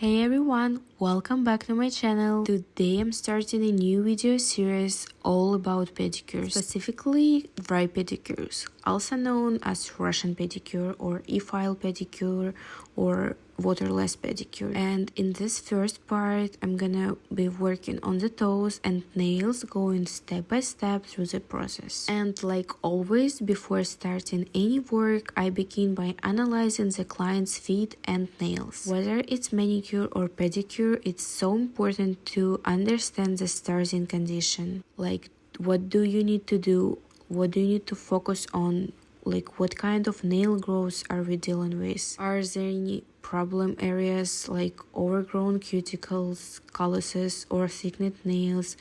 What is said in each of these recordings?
Hey everyone, welcome back to my channel. Today I'm starting a new video series all about pedicures, specifically dry pedicures, also known as Russian pedicure or e-file pedicure or waterless pedicure. And in this first part, I'm gonna be working on the toes and nails, going step by step through the process. And like always, before starting any work, I begin by analyzing the client's feet and nails. Whether it's manicure or pedicure, it's so important to understand the starting condition. Like, what do you need to do? What do you need to focus on? Like, what kind of nail growth are we dealing with? Are there any problem areas like overgrown cuticles, calluses, or thickened nails?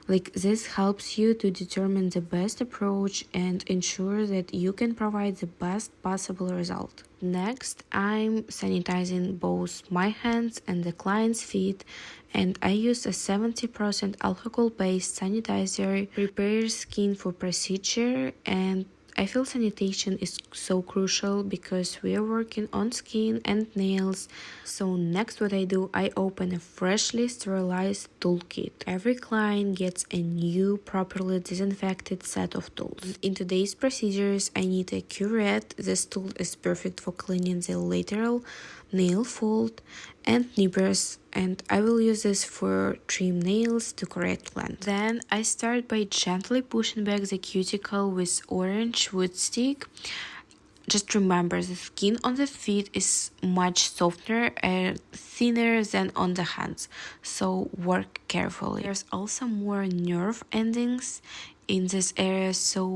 Like, this helps you to determine the best approach and ensure that you can provide the best possible result. Next, I'm sanitizing both my hands and the client's feet, and I use a 70% alcohol-based sanitizer, prepares skin for procedure, and I feel sanitation is so crucial because we are working on skin and nails. So next what I do, I open a freshly sterilized toolkit. Every client gets a new properly disinfected set of tools. In today's procedures, I need a curette. This tool is perfect for cleaning the lateral nail fold and nippers, and I will use this for trim nails to correct length. Then I start by gently pushing back the cuticle with orange wood stick. Just remember, the skin on the feet is much softer and thinner than on the hands, so work carefully. There's also more nerve endings in this area, so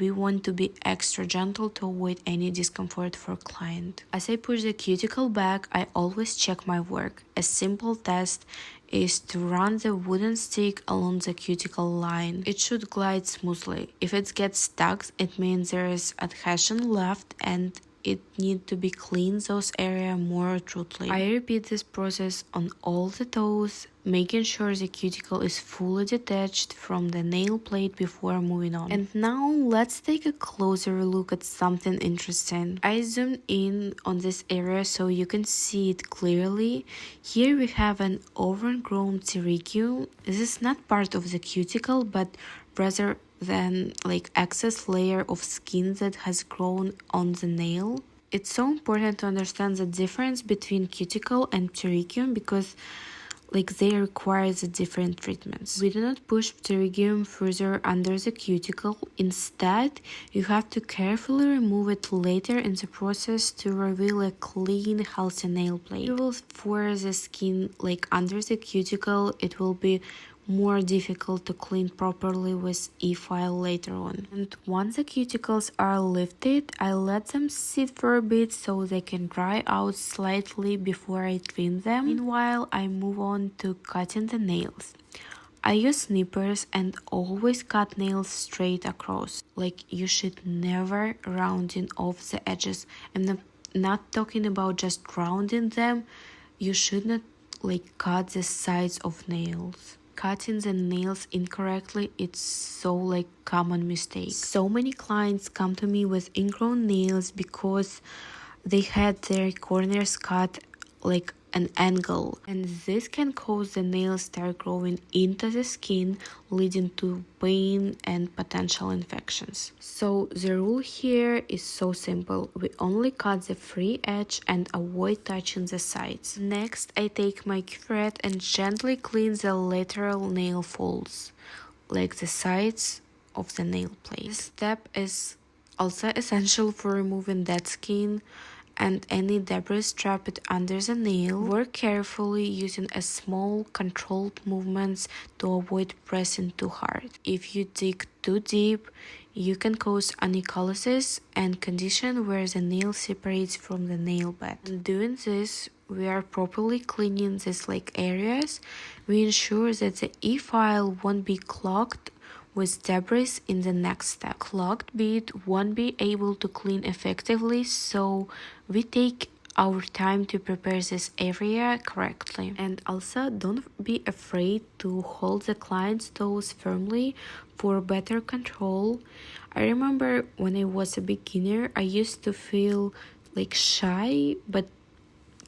we want to be extra gentle to avoid any discomfort for client. As I push the cuticle back, I always check my work. A simple test is to run the wooden stick along the cuticle line. It should glide smoothly. If it gets stuck, it means there is adhesion left and it need to be cleaned those areas more thoroughly. I repeat this process on all the toes, making sure the cuticle is fully detached from the nail plate before moving on. And now let's take a closer look at something interesting. I zoomed in on this area so you can see it clearly. Here we have an overgrown pterygium. This is not part of the cuticle, but rather than like excess layer of skin that has grown on the nail. It's so important to understand the difference between cuticle and pterygium because like they require the different treatments. We do not push pterygium further under the cuticle. Instead, you have to carefully remove it later in the process to reveal a clean, healthy nail plate. For the skin like under the cuticle, it will be more difficult to clean properly with e-file later on. And once the cuticles are lifted, I let them sit for a bit so they can dry out slightly before I trim them. Meanwhile, I move on to cutting the nails. I use nippers and always cut nails straight across. Like, you should never rounding off the edges. I'm not talking about just rounding them. You should not like cut the sides of nails. Cutting the nails incorrectly, it's so like common mistake. So many clients come to me with ingrown nails because they had their corners cut like an angle, and this can cause the nails start growing into the skin, leading to pain and potential infections. So the rule here is so simple. We only cut the free edge and avoid touching the sides. Next, I take my curette and gently clean the lateral nail folds, like the sides of the nail plate. This step is also essential for removing dead skin and any debris trapped under the nail. Work carefully using a small controlled movements to avoid pressing too hard. If you dig too deep, you can cause calluses and condition where the nail separates from the nail bed. In doing this, we are properly cleaning these like areas. We ensure that the e-file won't be clogged with debris in the next step. Clogged bead won't be able to clean effectively, so we take our time to prepare this area correctly. And also, don't be afraid to hold the client's toes firmly for better control. I remember when I was a beginner, I used to feel like shy, but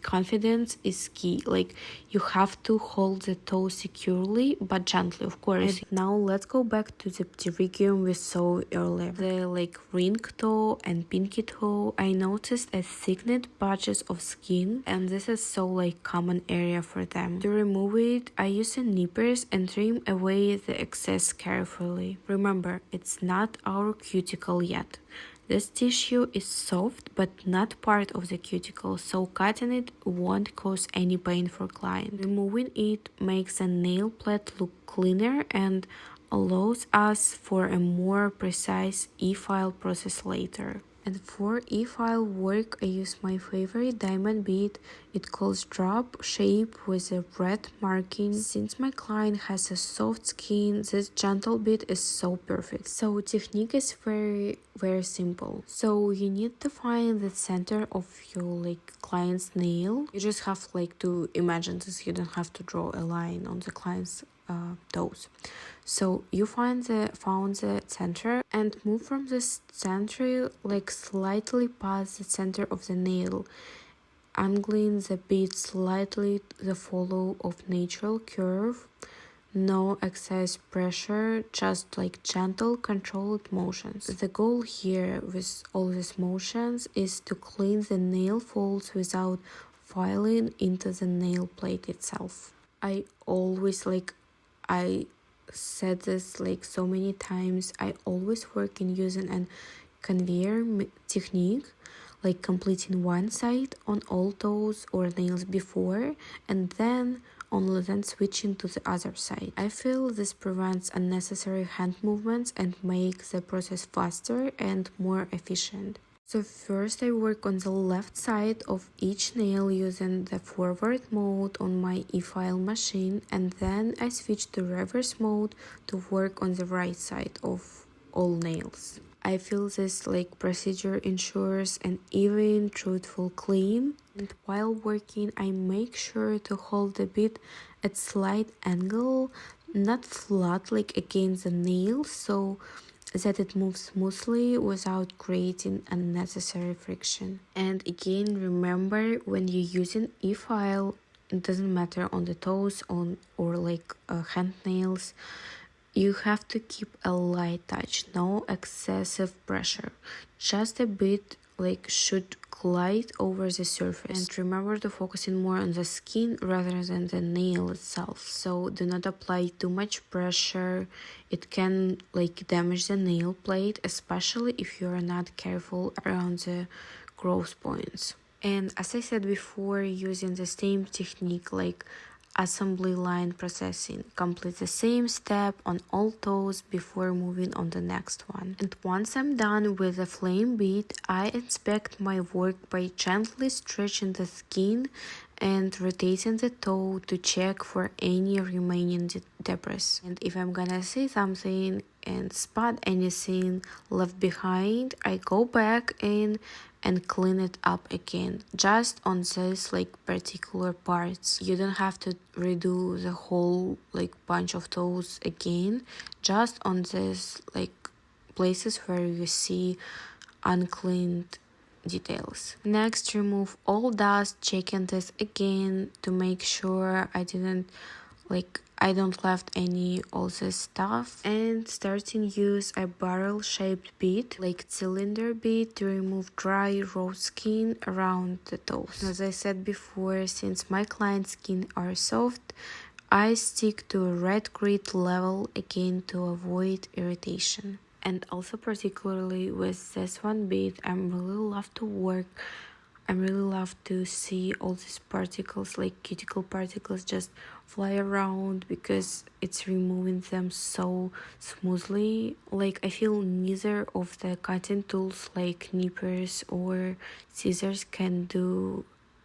confidence is key. Like, you have to hold the toe securely but gently, of course. And now let's go back to the pterygium we saw earlier. The like ring toe and pinky toe, I noticed a thickened patches of skin, and this is so like common area for them. To remove it, I use a nippers and trim away the excess carefully. Remember, it's not our cuticle yet. This tissue is soft but not part of the cuticle, so cutting it won't cause any pain for client. Removing it makes the nail plate look cleaner and allows us for a more precise e-file process later. And for e-file work, I use my favorite diamond bead. It calls drop shape with a red marking. Since my client has a soft skin, this gentle bead is so perfect. So technique is very simple. So you need to find the center of your like client's nail. You just have like to imagine this. You don't have to draw a line on the client's toes. So you found the center and move from the center like slightly past the center of the nail, angling the bead slightly the follow of natural curve. No excess pressure, just like gentle controlled motions. The goal here with all these motions is to clean the nail folds without filing into the nail plate itself. I said this like so many times, I always work in using an conveyor technique, like completing one side on all toes or nails before and then only then switching to the other side. I feel this prevents unnecessary hand movements and makes the process faster and more efficient. So first I work on the left side of each nail using the forward mode on my e-file machine, and then I switch to reverse mode to work on the right side of all nails. I feel this like procedure ensures an even, truthful clean. And while working, I make sure to hold the bead at slight angle, not flat like against the nail, so that it moves smoothly without creating unnecessary friction. And again, remember, when you're using e-file, it doesn't matter on the toes or like hand nails, you have to keep a light touch, no excessive pressure, just a bit like should glide over the surface. And remember to focus in more on the skin rather than the nail itself. So do not apply too much pressure. It can like damage the nail plate, especially if you are not careful around the growth points. And as I said before, using the same technique like assembly line processing, complete the same step on all toes before moving on the next one. And once I'm done with the flame bead, I inspect my work by gently stretching the skin and rotating the toe to check for any remaining debris. And if I'm gonna say something and spot anything left behind, I go back in and clean it up again, just on this like particular parts. You don't have to redo the whole like bunch of toes again, just on this like places where you see uncleaned details. Next, remove all dust, checking this again to make sure I don't left any all this stuff, and starting use a barrel shaped bead like cylinder bead to remove dry raw skin around the toes. As I said before, since my client's skin are soft, I stick to a red grit level again to avoid irritation. And also particularly with this one bead, I really love to see all these particles, like cuticle particles, just fly around because it's removing them so smoothly. Like, I feel neither of the cutting tools like nippers or scissors can do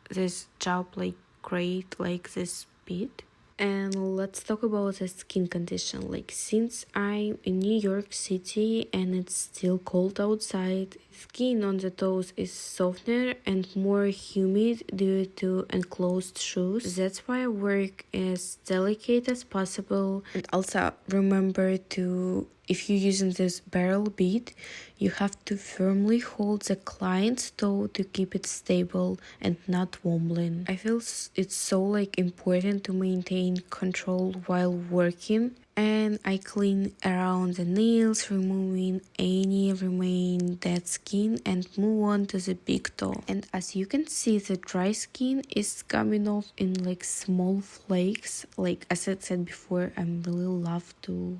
this job like great like this bead. And let's talk about the skin condition. Like, since I'm in New York City and it's still cold outside, skin on the toes is softer and more humid due to enclosed shoes. That's why I work as delicate as possible. And also remember to, if you're using this barrel bead, you have to firmly hold the client's toe to keep it stable and not wobbling. I feel it's so like important to maintain control while working. And I clean around the nails, removing any remaining dead skin and move on to the big toe. And as you can see, the dry skin is coming off in like small flakes. Like as I said before, I really love to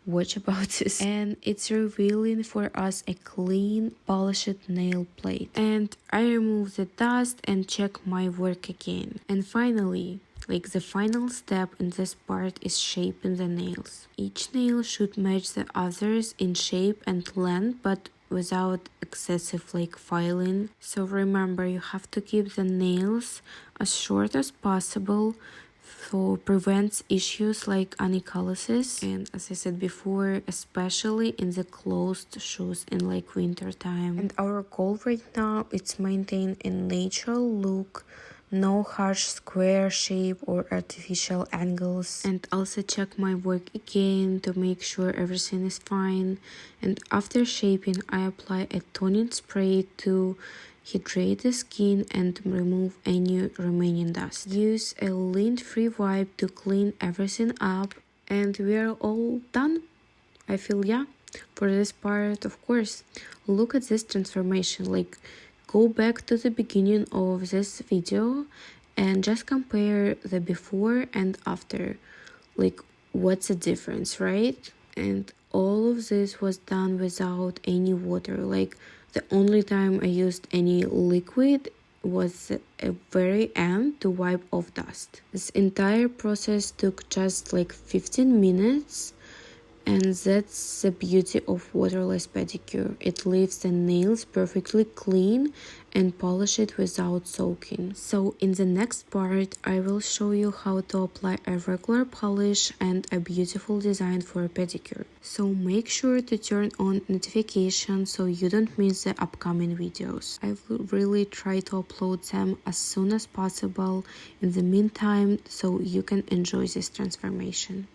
watch about this, and it's revealing for us a clean polished nail plate. And I remove the dust and check my work again. And finally, like the final step in this part is shaping the nails. Each nail should match the others in shape and length, but without excessive like filing. So remember, you have to keep the nails as short as possible, so prevents issues like any calluses. And as I said before, especially in the closed shoes in like winter time. And our goal right now is maintain a natural look, no harsh square shape or artificial angles. And also check my work again to make sure everything is fine. And after shaping, I apply a toning spray to hydrate the skin and remove any remaining dust. Use a lint-free wipe to clean everything up, and we are all done. I feel, yeah, for this part. Of course, look at this transformation. Like, go back to the beginning of this video and just compare the before and after. Like, what's the difference, right? And all of this was done without any water. Like, the only time I used any liquid was at very end to wipe off dust. This entire process took just like 15 minutes. And that's the beauty of waterless pedicure. It leaves the nails perfectly clean and polish it without soaking. So in the next part, I will show you how to apply a regular polish and a beautiful design for a pedicure. So make sure to turn on notifications so you don't miss the upcoming videos. I will really try to upload them as soon as possible in the meantime, so you can enjoy this transformation.